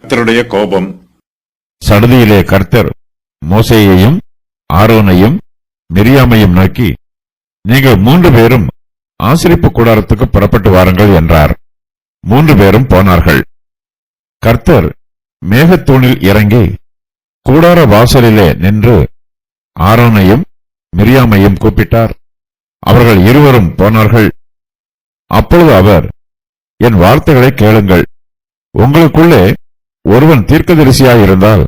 கர்த்தருடைய கோபம். சடுதியிலே கர்த்தர் மோசேயையும் ஆரோனையும் மிரியாமையும் நோக்கி, நீங்கள் 3 பேரும் ஆசரிப்பு கூடாரத்துக்கு புறப்பட்டு வாருங்கள் என்றார். 3 பேரும் போனார்கள். கர்த்தர் மேகத்தூணில் இறங்கி கூடார வாசலிலே நின்று ஆரோனையும் மிரியாமையும் கூப்பிட்டார். அவர்கள் இருவரும் போனார்கள். அப்பொழுது அவர், என் வார்த்தைகளை கேளுங்கள். உங்களுக்குள்ளே ஒருவன் தீர்க்கதரிசியாயிருந்தால்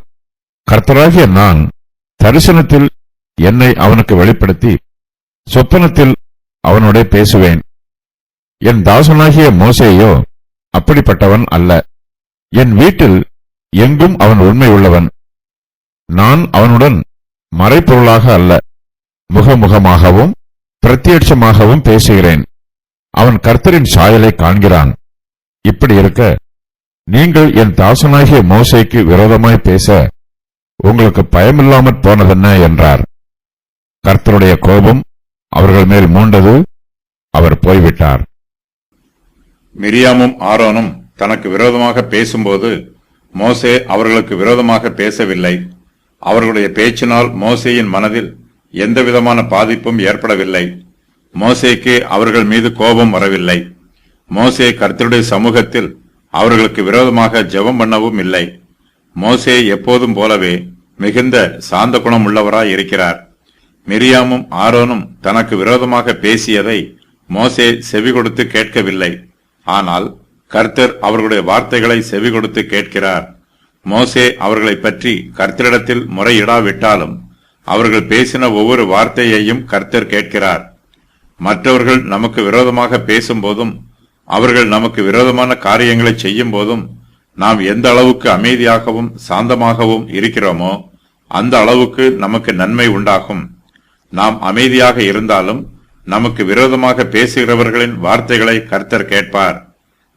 கர்த்தராகிய நான் தரிசனத்தில் என்னை அவனுக்கு வெளிப்படுத்தி சொப்பனத்தில் அவனோட பேசுவேன். என் தாசனாகிய மோசேயோ அப்படிப்பட்டவன் அல்ல. என் வீட்டில் எங்கும் அவன் உண்மை உள்ளவன். நான் அவனுடன் மறைப்பொருளாக அல்ல, முகமுகமாகவும் பிரத்யட்சமாகவும் பேசுகிறேன். அவன் கர்த்தரின் சாயலை காண்கிறான். இப்படி இருக்க நீங்கள் என் தாசனாகிய மோசேக்கு விரோதமாய் பேச உங்களுக்கு பயமில்லாமற் போனதென்ன என்றார். கர்த்தருடைய கோபம் அவர்கள் மேல் மூண்டது. அவர் போய்விட்டார். மிரியாமும் ஆரோனும் தனக்கு விரோதமாக பேசும்போது மோசே அவர்களுக்கு விரோதமாக பேசவில்லை. அவர்களுடைய பேச்சினால் மோசேயின் மனதில் எந்தவிதமான பாதிப்பும் ஏற்படவில்லை. மோசேக்கு அவர்கள் மீது கோபம் வரவில்லை. மோசே கர்த்தருடைய சமூகத்தில் அவர்களுக்கு விரோதமாக ஜெபம் பண்ணவும் இல்லை. மோசே எப்போதும் போலவே மிகுந்த சாந்த குணம் உள்ளவராய் இருக்கிறார். மிரியாமும் ஆரோனும் தனக்கு விரோதமாக பேசியதை மோசே செவி கொடுத்து கேட்கவில்லை. ஆனால் கர்த்தர் அவர்களுடைய வார்த்தைகளை செவி கொடுத்து கேட்கிறார். மோசே அவர்களை பற்றி கர்த்தரிடத்தில் முறையிடாவிட்டாலும் அவர்கள் பேசின ஒவ்வொரு வார்த்தையையும் கர்த்தர் கேட்கிறார். மற்றவர்கள் நமக்கு விரோதமாக பேசும்போதும் அவர்கள் நமக்கு விரோதமான காரியங்களை செய்யும் போதும் நாம் எந்த அளவுக்கு அமைதியாகவும் சாந்தமாகவும் இருக்கிறோமோ அந்த அளவுக்கு நமக்கு நன்மை உண்டாகும். நாம் அமைதியாக இருந்தாலும் நமக்கு விரோதமாக பேசுகிறவர்களின் வார்த்தைகளை கர்த்தர் கேட்பார்.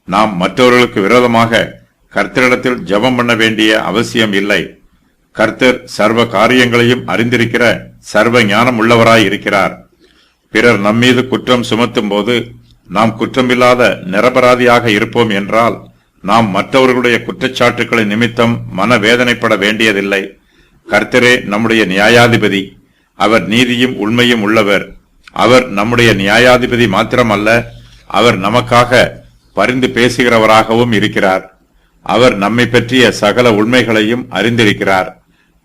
நாம் மற்றவர்களுக்கு விரோதமாக கர்த்தரிடத்தில் ஜெபம் பண்ண வேண்டிய அவசியம் இல்லை. கர்த்தர் சர்வ காரியங்களையும் அறிந்திருக்கிற சர்வ ஞானம் உள்ளவராய் இருக்கிறார். பிறர் நம்மீது குற்றம் சுமத்தும் போது நாம் குற்றமில்லாத நிரபராதியாக இருப்போம் என்றால் நாம் மற்றவர்களுடைய குற்றச்சாட்டுக்களின் நிமித்தம் மனவேதனைப்பட வேண்டியதில்லை. கர்த்தரே நம்முடைய நியாயாதிபதி. அவர் நீதியும் உண்மையும் உள்ளவர். அவர் நம்முடைய நியாயாதிபதி மாத்திரமல்ல, அவர் நமக்காக பரிந்து பேசுகிறவராகவும் இருக்கிறார். அவர் நம்மை பற்றிய சகல உண்மைகளையும் அறிந்திருக்கிறார்.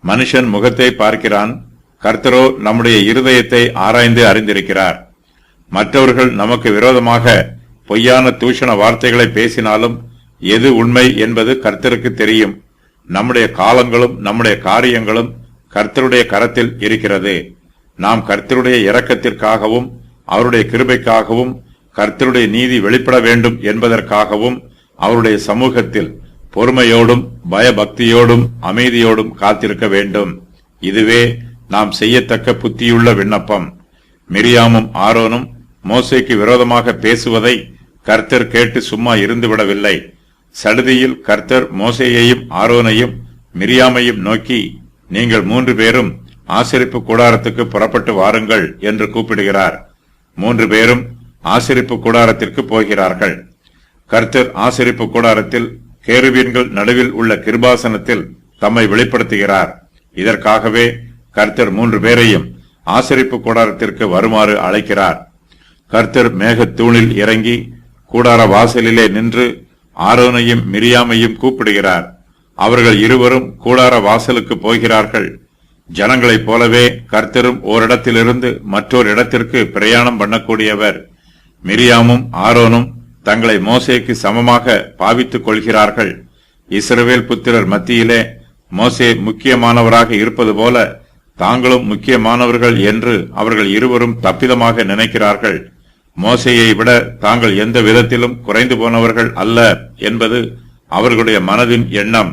மனுஷன் முகத்தை பார்க்கிறான், கர்த்தரோ நம்முடைய இருதயத்தை ஆராய்ந்து அறிந்திருக்கிறார். மற்றவர்கள் நமக்கு விரோதமாக பொய்யான தூஷண வார்த்தைகளை பேசினாலும் எது உண்மை என்பது கர்த்தருக்கு தெரியும். நம்முடைய காலங்களும் நம்முடைய காரியங்களும் கர்த்தருடைய கரத்தில் இருக்கிறது. நாம் கர்த்தருடைய இரக்கத்திற்காகவும் அவருடைய கிருபைக்காகவும் கர்த்தருடைய நீதி வெளிப்பட வேண்டும் என்பதற்காகவும் அவருடைய சமூகத்தில் பொறுமையோடும் பயபக்தியோடும் அமைதியோடும் காத்திருக்க வேண்டும். இதுவே நாம் செய்யத்தக்க புத்தியுள்ள விண்ணப்பம். மிரியாமும் ஆரோனும் மோசேக்கு விரோதமாக பேசுவதை கர்த்தர் கேட்டு சும்மா இருந்துவிடவில்லை. சடுதியில் கர்த்தர் மோசேயையும் ஆரோனையும் மிரியாமையும் நோக்கி, நீங்கள் 3 பேரும் ஆசரிப்பு கூடாரத்துக்கு புறப்பட்டு வாருங்கள் என்று கூப்பிடுகிறார். 3 பேரும் ஆசரிப்பு கூடாரத்திற்கு போகிறார்கள். கர்த்தர் ஆசரிப்பு கூடாரத்தில் கேருபீன்கள் நடுவில் உள்ள கிருபாசனத்தில் தம்மை வெளிப்படுத்துகிறார். இதற்காகவே கர்த்தர் 3 பேரையும் ஆசரிப்பு கூடாரத்திற்கு வருமாறு அழைக்கிறார். கர்த்தர் மேகத்தூணில் இறங்கி கூடார வாசலிலே நின்று ஆரோனையும் மிரியாமையும் கூப்பிடுகிறார். அவர்கள் இருவரும் கூடார வாசலுக்கு போகிறார்கள். ஜனங்களைப் போலவே கர்த்தரும் ஓரிடத்திலிருந்து மற்றொரு இடத்திற்கு பிரயாணம் பண்ணக்கூடியவர். மிரியாமும் ஆரோனும் தங்களை மோசேக்கு சமமாக பாவித்துக் கொள்கிறார்கள். இஸ்ரவேல் புத்திரர் மத்தியிலே மோசே முக்கியமானவராக இருப்பது போல தாங்களும் முக்கியமானவர்கள் என்று அவர்கள் இருவரும் தப்பிதமாக நினைக்கிறார்கள். மோசேயை விட தாங்கள் எந்த விதத்திலும் குறைந்து போனவர்கள் அல்ல என்பது அவர்களுடைய மனதின் எண்ணம்.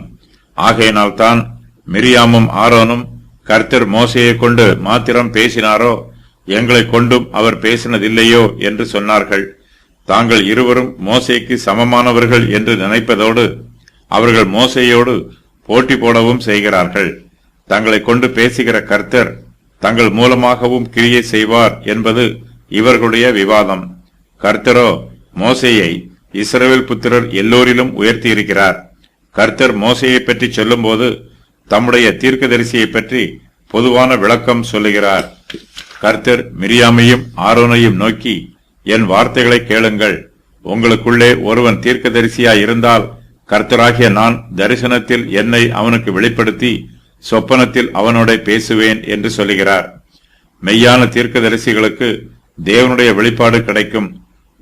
ஆகையினால்தான் மிரியாமும் ஆரோனும் கர்த்தர் மோசேயை கொண்டு மாத்திரம் பேசினாரோ, எங்களை கொண்டும் அவர் பேசினதில்லையோ என்று சொன்னார்கள். தாங்கள் இருவரும் மோசேக்கு சமமானவர்கள் என்று நினைப்பதோடு அவர்கள் மோசேயோடு போட்டி போடவும் செய்கிறார்கள். தங்களை கொண்டு பேசுகிற கர்த்தர் தங்கள் மூலமாகவும் கிரியை செய்வார் என்பது இவர்களுடைய விவாதம். கர்த்தரோ மோசேயை இஸ்ரவேல் புத்திரர் எல்லோரிலும் உயர்த்தியிருக்கிறார். கர்த்தர் மோசேயை பற்றி சொல்லும்போது தம்முடைய தீர்க்கதரிசியை பற்றி பொதுவான விளக்கம் சொல்லுகிறார். கர்த்தர் மிரியாமையும் ஆரோனையும் நோக்கி, என் வார்த்தைகளை கேளுங்கள். உங்களுக்குள்ளே ஒருவன் தீர்க்கதரிசியாய் இருந்தால் கர்த்தராகிய நான் தரிசனத்தில் என்னை அவனுக்கு வெளிப்படுத்தி சொப்பனத்தில் அவனோட பேசுவேன் என்று சொல்லுகிறார். மெய்யான தீர்க்கதரிசிகளுக்கு தேவனுடைய வெளிப்பாடு கிடைக்கும்.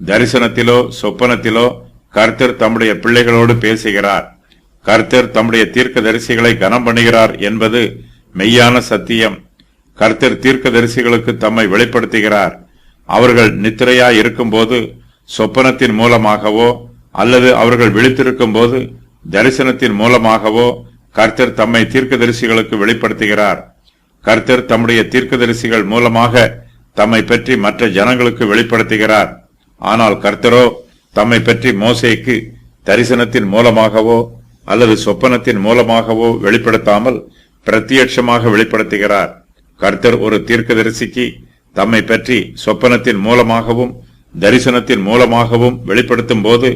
தரிசனத்திலோ சொப்பனத்திலோ கர்த்தர் தம்முடைய பிள்ளைகளோடு பேசுகிறார். கர்த்தர் தம்முடைய தீர்க்கதரிசிகளை கனம் பண்ணுகிறார் என்பது மெய்யான சத்தியம். கர்த்தர் தீர்க்கதரிசிகளுக்கு தம்மை வெளிப்படுத்துகிறார். அவர்கள் நித்திரையாய் இருக்கும்போது சொப்பனத்தின் மூலமாகவோ அல்லது அவர்கள் விழித்திருக்கும் போது தரிசனத்தின் மூலமாகவோ கர்த்தர் தம்மை தீர்க்கதரிசிகளுக்கு வெளிப்படுத்துகிறார். கர்த்தர் தம்முடைய தீர்க்கதரிசிகள் மூலமாக தம்மை பற்றி மற்ற ஜனங்களுக்கு வெளிப்படுத்துகிறார். ஆனால் கர்த்தரோ தம்மை பற்றி மோசேக்கு தரிசனத்தின் மூலமாகவோ அல்லது சொப்பனத்தின் மூலமாகவோ வெளிப்படுத்தாமல் பிரத்யட்சமாக வெளிப்படுத்துகிறார். கர்த்தர் ஒரு தீர்க்கதரிசிக்கு தம்மை பற்றி சொப்பனத்தின் மூலமாகவும் தரிசனத்தின் மூலமாகவும் வெளிப்படுத்தும் போது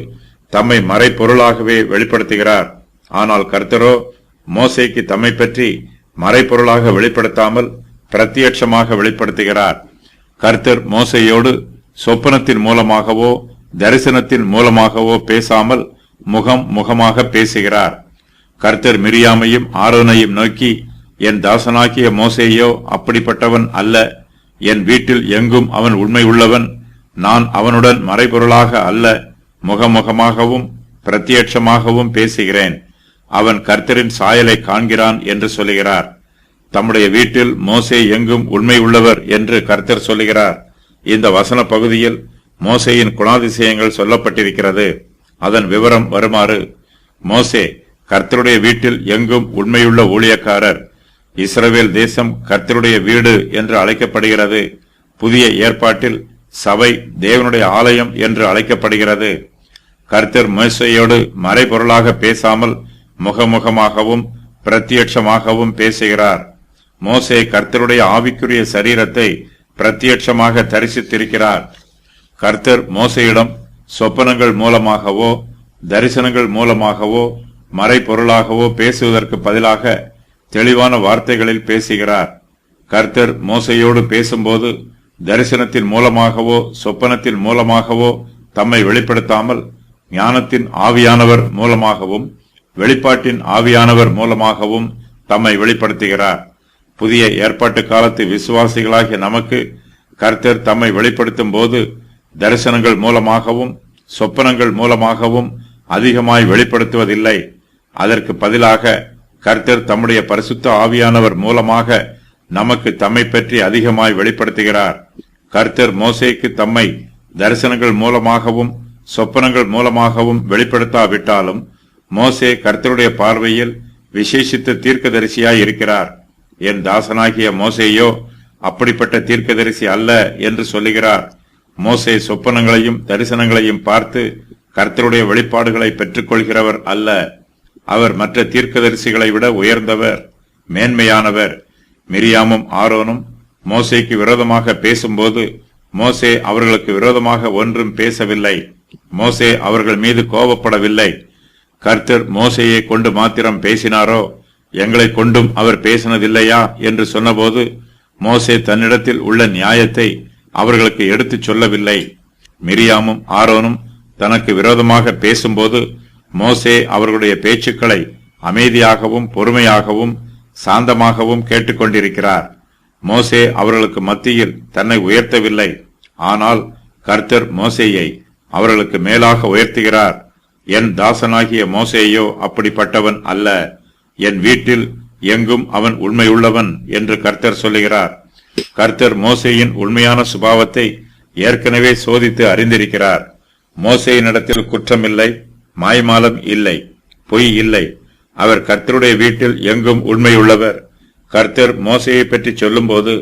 தம்மை மறைபொருளாகவே வெளிப்படுத்துகிறார். ஆனால் கர்த்தரோ மோசேக்கு தம்மை பற்றி மறைபொருளாக வெளிப்படுத்தாமல் பிரத்யட்சமாக வெளிப்படுத்துகிறார். கர்த்தர் மோசேயோடு சொப்பனத்தின் மூலமாகவோ தரிசனத்தின் மூலமாகவோ பேசாமல் முகமாக பேசுகிறார். கர்த்தர் மிரியாமையும் ஆரோனையும் நோக்கி, என் தாசனாகிய மோசேயோ அப்படிப்பட்டவன் அல்ல. என் வீட்டில் எங்கும் அவன் உண்மை உள்ளவன். நான் அவனுடன் மறைபொருளாக அல்ல, முகமாகவும் பிரத்யட்சமாகவும் பேசுகிறேன். அவன் கர்த்தரின் சாயலை காண்கிறான் என்று சொல்லுகிறார். தம்முடைய வீட்டில் மோசே எங்கும் உண்மை உள்ளவர் என்று கர்த்தர் சொல்லுகிறார். இந்த வசன பகுதியில் மோசேயின் குணாதிசயங்கள் சொல்லப்பட்டிருக்கிறது. அதன் விவரம் வருமாறு: மோசே கர்த்தருடைய வீட்டில் எங்கும் உண்மையுள்ள ஊழியக்காரர். இஸ்ரவேல் தேசம் கர்த்தருடைய வீடு என்று அழைக்கப்படுகிறது. புதிய ஏற்பாட்டில் சபை தேவனுடைய ஆலயம் என்று அழைக்கப்படுகிறது. கர்த்தர் மோசேயோடு மறைபொருளாக பேசாமல் முகமாகவும் பிரத்யட்சமாகவும் பேசுகிறார். மோசே கர்த்தருடைய ஆவிக்குரிய சரீரத்தை பிரத்யட்சமாக தரிசித்திருக்கிறார். கர்த்தர் மோசேயிடம் சொப்பனங்கள் மூலமாகவோ தரிசனங்கள் மூலமாகவோ மறைபொருளாகவோ பேசுவதற்கு பதிலாக தெளிவான வார்த்தைகளில் பேசுகிறார். கர்த்தர் மோசேயோடு பேசும்போது தரிசனத்தின் மூலமாகவோ சொப்பனத்தின் மூலமாகவோ தம்மை வெளிப்படுத்தாமல் ஞானத்தின் ஆவியானவர் மூலமாகவும் வெளிப்பாட்டின் ஆவியானவர் மூலமாகவும் தம்மை வெளிப்படுத்துகிறார். புதிய ஏற்பாட்டு காலத்து விசுவாசிகளாகிய நமக்கு கர்த்தர் தம்மை வெளிப்படுத்தும் போது தரிசனங்கள் மூலமாகவும் சொப்பனங்கள் மூலமாகவும் அதிகமாய் வெளிப்படுத்துவதில்லை. அதற்கு பதிலாக கர்த்தர் தம்முடைய பரிசுத்த ஆவியானவர் மூலமாக நமக்கு தம்மை பற்றி அதிகமாய் வெளிப்படுத்துகிறார். கர்த்தர் மோசேக்கு தம்மை தரிசனங்கள் மூலமாகவும் சொப்பனங்கள் மூலமாகவும் வெளிப்படுத்தாவிட்டாலும் மோசே கர்த்தருடைய பார்வையில் விசேஷித்த தீர்க்கதரிசியாய் இருக்கிறார். என் தாசனாகிய மோசேயோ அப்படிப்பட்ட தீர்க்கதரிசி அல்ல என்று சொல்லுகிறார். மோசே சொப்பனங்களையும் தரிசனங்களையும் பார்த்து கர்த்தருடைய வெளிப்பாடுகளை பெற்றுக் கொள்கிறவர் அல்ல. அவர் மற்ற தீர்க்கதரிசிகளை விட உயர்ந்தவர், மேன்மையானவர். மிரியாமும் ஆரோனும் மோசேக்கு விரோதமாக பேசும்போது மோசே அவர்களுக்கு விரோதமாக ஒன்றும் பேசவில்லை. மோசே அவர்கள் மீது கோபப்படவில்லை. கர்த்தர் மோசேயை கொண்டு மாத்திரம் பேசினாரோ, எங்களை கொண்டும் அவர் பேசினதில்லையா என்று சொன்னபோது மோசே தன்னிடத்தில் உள்ள நியாயத்தை அவர்களுக்கு எடுத்துச் சொல்லவில்லை. மிரியாமும் ஆரோனும் தனக்கு விரோதமாக பேசும்போது மோசே அவர்களுடைய பேச்சுக்களை அமைதியாகவும் பொறுமையாகவும் சாந்தமாகவும் கேட்டுக்கொண்டிருக்கிறார். மோசே அவர்களுக்கு மத்தியில் தன்னை உயர்த்தவில்லை. ஆனால் கர்த்தர் மோசேயை அவர்களுக்கு மேலாக உயர்த்துகிறார். என் தாசனாகிய மோசேயோ அப்படிப்பட்டவன் அல்ல. என் வீட்டில் எங்கும் அவன் உண்மையுள்ளவன் என்று கர்த்தர் சொல்லுகிறார். கர்த்தர் மோசேயின் உண்மையான சுபாவத்தை ஏற்கனவே சோதித்து அறிந்திருக்கிறார். மோசேயினிடத்தில் குற்றமில்லை, மாய்மாலம் இல்லை, பொய் இல்லை. அவர் கர்த்தருடைய வீட்டில் எங்கும் உண்மையுள்ளவர். கர்த்தர் மோசேயை பற்றி சொல்லும்போது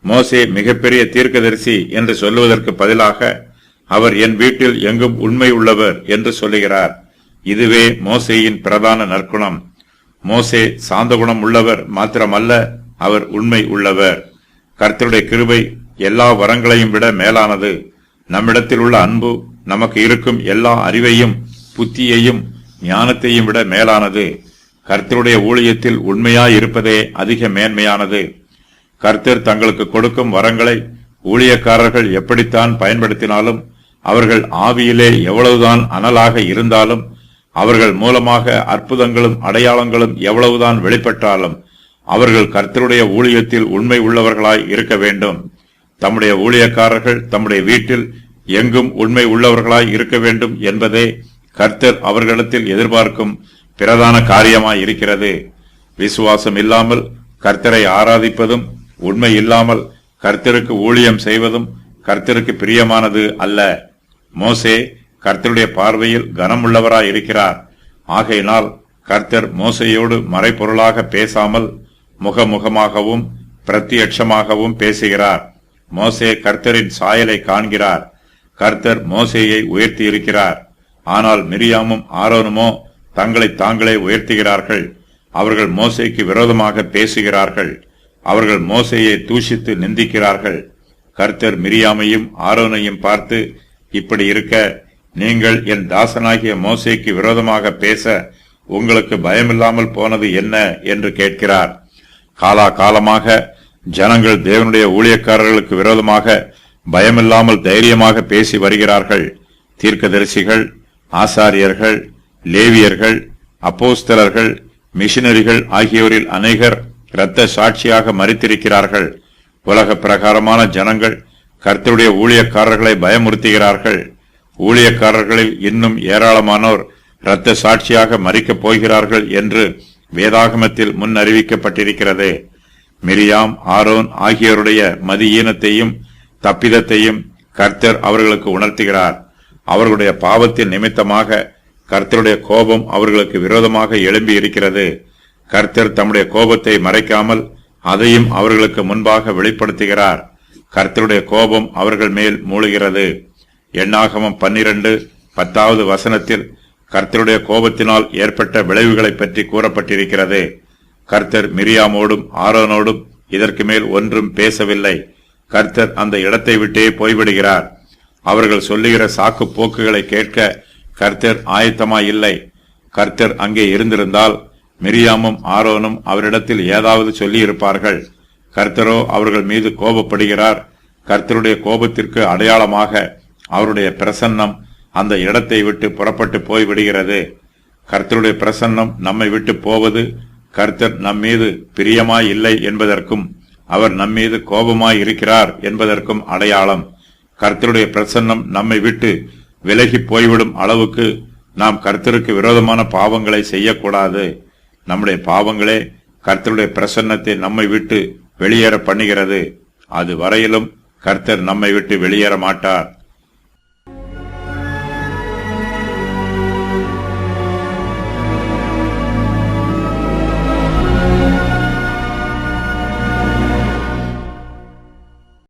மோசே மிகப்பெரிய தீர்க்கதரிசி என்று சொல்லுவதற்கு பதிலாக அவர் என் வீட்டில் எங்கும் உண்மை உள்ளவர் என்று சொல்லுகிறார். இதுவே மோசேயின் பிரதான நற்குணம். மோசே சாந்த குணம் உள்ளவர் மாத்திரமல்ல, அவர் உண்மை உள்ளவர். கர்த்தருடைய கிருபை எல்லா வரங்களையும் விட மேலானது. நம்மிடத்தில் உள்ள அன்பு நமக்கு இருக்கும் எல்லா அறிவையும் புத்தியையும் ஞானத்தையும் விட மேலானது. கர்த்தருடைய ஊழியத்தில் உண்மையாயிருப்பதே அதிக மேன்மையானது. கர்த்தர் தங்களுக்கு கொடுக்கும் வரங்களை ஊழியக்காரர்கள் எப்படித்தான் பயன்படுத்தினாலும், அவர்கள் ஆவியிலே எவ்வளவுதான் அனலாக இருந்தாலும், அவர்கள் மூலமாக அற்புதங்களும் அடையாளங்களும் எவ்வளவுதான் வெளிப்பட்டாலும், அவர்கள் கர்த்தருடைய ஊழியத்தில் உண்மை உள்ளவர்களாய் இருக்க வேண்டும். தம்முடைய ஊழியக்காரர்கள் தம்முடைய வீட்டில் எங்கும் உண்மை உள்ளவர்களாய் இருக்க வேண்டும் என்பதே கர்த்தர் அவர்களிடத்தில் எதிர்பார்க்கும் பிரதான காரியமாய் இருக்கிறது. விசுவாசம் இல்லாமல் கர்த்தரை ஆராதிப்பதும், உண்மை இல்லாமல் கர்த்தருக்கு ஊழியம் செய்வதும் கர்த்தருக்கு பிரியமானது அல்ல. மோசே கர்த்தருடைய பார்வையில் கனமுள்ளவராய் இருக்கிறார். ஆகையினால் கர்த்தர் மோசேயோடு மறைபொருளாக பேசாமல் முகமுகமாகவும் பிரத்யட்சமாகவும் பேசுகிறார். மோசே கர்த்தரின் சாயலை காண்கிறார். கர்த்தர் மோசேயை உயர்த்தி இருக்கிறார். ஆனால் மிரியாமும் ஆரோனுமோ தங்களை தாங்களே உயர்த்துகிறார்கள். அவர்கள் மோசேக்கு விரோதமாக பேசுகிறார்கள். அவர்கள் மோசேயை தூஷித்து நிந்திக்கிறார்கள். கர்த்தர் மிரியாமையும் ஆரோனையும் பார்த்து, இப்படி இருக்க நீங்கள் என் தாசனாகிய மோசேக்கு விரோதமாக பேச உங்களுக்கு பயமில்லாமல் போனது என்ன என்று கேட்கிறார். காலா காலமாக ஜனங்கள் தேவனுடைய ஊழியக்காரர்களுக்கு விரோதமாக பயமில்லாமல் தைரியமாக பேசி வருகிறார்கள். தீர்க்கதரிசிகள், ஆசாரியர்கள், லேவியர்கள், அப்போஸ்தலர்கள், மிஷனரிகள் ஆகியோரில் அநேகர் இரத்த சாட்சியாக மரித்திருக்கிறார்கள். உலக பிரகாரமான ஜனங்கள் கர்த்தருடைய ஊழியக்காரர்களை பயமுறுத்துகிறார்கள். ஊழியக்காரர்களில் இன்னும் ஏராளமானோர் இரத்த சாட்சியாக மரிக்கப் போகிறார்கள் என்று வேதாகமத்தில் முன் அறிவிக்கப்பட்டிருக்கிறது. மிரியாம், ஆரோன் ஆகியோருடைய மதியீனத்தையும் தப்பிதத்தையும் கர்த்தர் அவர்களுக்கு உணர்த்துகிறார். அவர்களுடைய பாவத்தின் நிமித்தமாக கர்த்தருடைய கோபம் அவர்களுக்கு விரோதமாக எழும்பி இருக்கிறது. கர்த்தர் தம்முடைய கோபத்தை மறைக்காமல் அதையும் அவர்களுக்கு முன்பாக வெளிப்படுத்துகிறார். கர்த்தருடைய கோபம் அவர்கள் மேல் மூழ்கிறது. எண்ணாகமம் 12:10 கர்த்தருடைய கோபத்தினால் ஏற்பட்ட விளைவுகளை பற்றி கூறப்பட்டிருக்கிறது. கர்த்தர் மிரியாமோடும் ஆரோனோடும் இதற்கு மேல் ஒன்றும் பேசவில்லை. கர்த்தர் அந்த இடத்தை விட்டே போய்விடுகிறார். அவர்கள் சொல்லுகிற சாக்கு போக்குகளை கேட்க கர்த்தர் ஆயத்தமாயில்லை. கர்த்தர் அங்கே இருந்திருந்தால் மிரியாமும் ஆரோனும் அவரிடத்தில் ஏதாவது சொல்லி இருப்பார்கள். கர்த்தரோ அவர்கள் மீது கோபப்படுகிறார். கர்த்தருடைய கோபத்திற்கு அடையாளமாக அவருடைய பிரசன்னம் அந்த இடத்தை விட்டு புறப்பட்டு போய்விடுகிறது. கர்த்தருடைய பிரசன்னம் நம்மை விட்டு போவது கர்த்தர் நம்மீது பிரியமாய் இல்லை என்பதற்கும் அவர் நம்மீது கோபமாய் இருக்கிறார் என்பதற்கும் அடையாளம். கர்த்தருடைய பிரசன்னம் நம்மை விட்டு விலகி போய்விடும் அளவுக்கு நாம் கர்த்தருக்கு விரோதமான பாவங்களை செய்யக்கூடாது. நம்முடைய பாவங்களே கர்த்தருடைய பிரசன்னத்தை நம்மை விட்டு வெளியேற பண்ணுகிறது. அது வரையிலும் கர்த்தர் நம்மை விட்டு வெளியேற மாட்டார்.